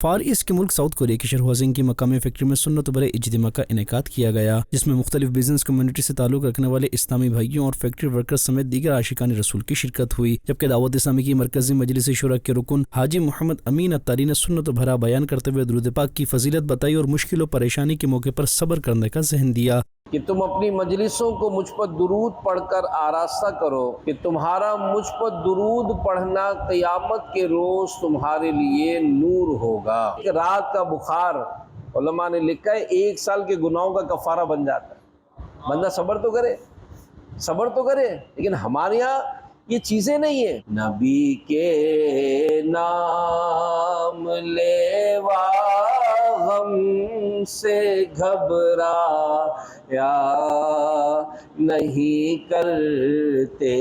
For asset کے ملک south Korea کی شہروازنگ کی مقامی فیکٹری میں سنت برے اجتماع کا انعقاد کیا گیا، جس میں مختلف بزنس کمیونٹی سے تعلق رکھنے والے اسلامی بھائیوں اور فیکٹری ورکرز سمیت دیگر عاشقان رسول کی شرکت ہوئی، جبکہ دعوت اسلامی کی مرکزی مجلس شورا کے رکن حاجی محمد امین اتاری نے سنت بھرا بیان کرتے ہوئے درود پاک کی فضیلت بتائی اور مشکل و پریشانی کے موقع پر صبر کرنے کا ذہن دیا کہ تم اپنی مجلسوں کو مجھ پر درود پڑھ کر آراستہ کرو کہ تمہارا مجھ پر درود پڑھنا قیامت کے روز تمہارے لیے نور ہوگا۔ ایک رات کا بخار علماء نے لکھا ہے 1 سال کے گناہوں کا کفارہ بن جاتا ہے۔ بندہ صبر تو کرے، لیکن ہمارے یہاں یہ چیزیں نہیں ہیں۔ نبی کے نام لیوا غم سے گھبرا یا نہیں کرتے۔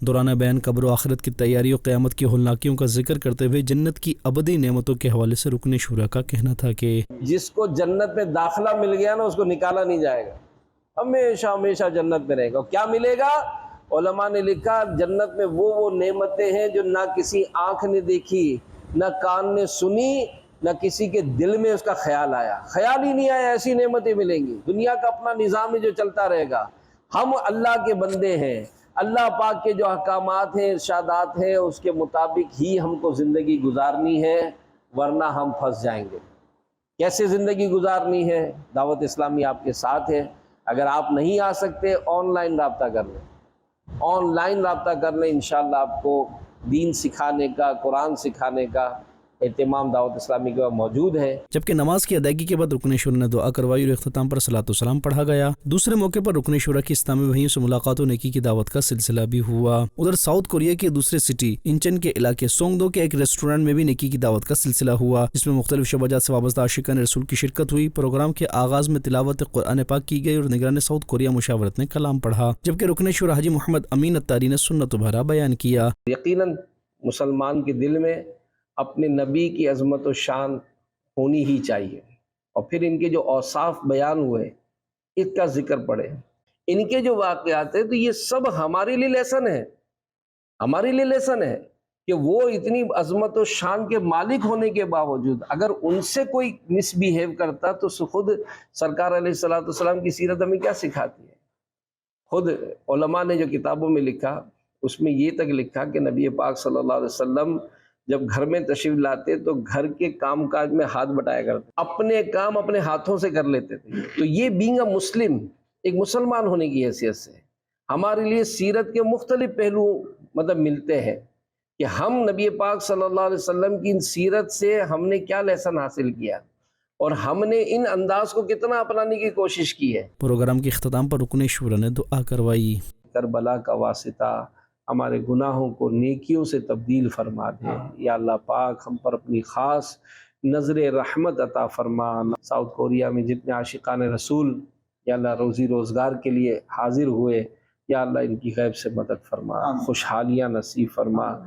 دوران بیان قبر و آخرت کی تیاری اور قیامت کی ہولناکیوں کا ذکر کرتے ہوئے جنت کی ابدی نعمتوں کے حوالے سے رکن شورا کا کہنا تھا کہ جس کو جنت میں داخلہ مل گیا نا، اس کو نکالا نہیں جائے گا، ہمیشہ جنت میں رہے گا۔ کیا ملے گا؟ علماء نے لکھا جنت میں وہ نعمتیں ہیں جو نہ کسی آنکھ نے دیکھی، نہ کان نے سنی، نہ کسی کے دل میں اس کا خیال ہی نہیں آیا۔ ایسی نعمتیں ملیں گی۔ دنیا کا اپنا نظام ہے جو چلتا رہے گا۔ ہم اللہ کے بندے ہیں، اللہ پاک کے جو احکامات ہیں، ارشادات ہیں، اس کے مطابق ہی ہم کو زندگی گزارنی ہے، ورنہ ہم پھنس جائیں گے۔ کیسے زندگی گزارنی ہے؟ دعوت اسلامی آپ کے ساتھ ہے۔ اگر آپ نہیں آ سکتے، آن لائن رابطہ کر لیں، انشاءاللہ آپ کو دین سکھانے کا، قرآن سکھانے کا اہتمام دعوت اسلامی کے موجود ہے۔ جبکہ نماز کی ادائیگی کے بعد رکن شورا نے دعا کروائی اور اختتام پر صلاۃ و سلام پڑھا گیا۔ دوسرے موقع پر رکن شورا کی اسلامی بھائیوں سے ملاقات و نیکی کی دعوت کا سلسلہ بھی ہوا۔ ادھر ساؤتھ کوریا کے دوسرے سٹی انچن کے علاقے سونگدو کے ایک ریسٹورینٹ میں بھی نیکی کی دعوت کا سلسلہ ہوا، جس میں مختلف شعبات سے وابستہ عاشقان رسول کی شرکت ہوئی۔ پروگرام کے آغاز میں تلاوت قرآن پاک کی گئی اور نگران ساؤتھ کوریا مشاورت نے کلام پڑھا، جبکہ رکن شورا حاجی محمد امین اتاری نے سنت بھرا بیان کیا۔ یقیناً مسلمان کے دل میں اپنے نبی کی عظمت و شان ہونی ہی چاہیے، اور پھر ان کے جو اوصاف بیان ہوئے اس کا ذکر پڑے، ان کے جو واقعات ہیں، تو یہ سب ہمارے لیے لیسن ہے کہ وہ اتنی عظمت و شان کے مالک ہونے کے باوجود اگر ان سے کوئی مس بیہیو کرتا تو خود سرکار علیہ الصلوۃ والسلام کی سیرت ہمیں کیا سکھاتی ہے؟ خود علماء نے جو کتابوں میں لکھا، اس میں یہ تک لکھا کہ نبی پاک صلی اللہ علیہ وسلم جب گھر میں تشریف لاتے تو گھر کے کام کاج میں ہاتھ بٹایا کرتے، اپنے کام اپنے ہاتھوں سے کر لیتے تھے۔ تو یہ بینگ اے مسلم، ایک مسلمان ہونے کی حیثیت سے ہمارے لیے سیرت کے مختلف پہلو ملتے ہیں کہ ہم نبی پاک صلی اللہ علیہ وسلم کی ان سیرت سے ہم نے کیا لیسن حاصل کیا اور ہم نے ان انداز کو کتنا اپنانے کی کوشش کی ہے۔ پروگرام کے اختتام پر رکن شورا نے دعا کروائی۔ کربلا کا واسطہ ہمارے گناہوں کو نیکیوں سے تبدیل فرما دے۔ یا اللہ پاک ہم پر اپنی خاص نظر رحمت عطا فرما۔ ساؤتھ کوریا میں جتنے عاشقان رسول یا اللہ روزی روزگار کے لیے حاضر ہوئے، یا اللہ ان کی غیب سے مدد فرما، خوشحالیاں نصیب فرما۔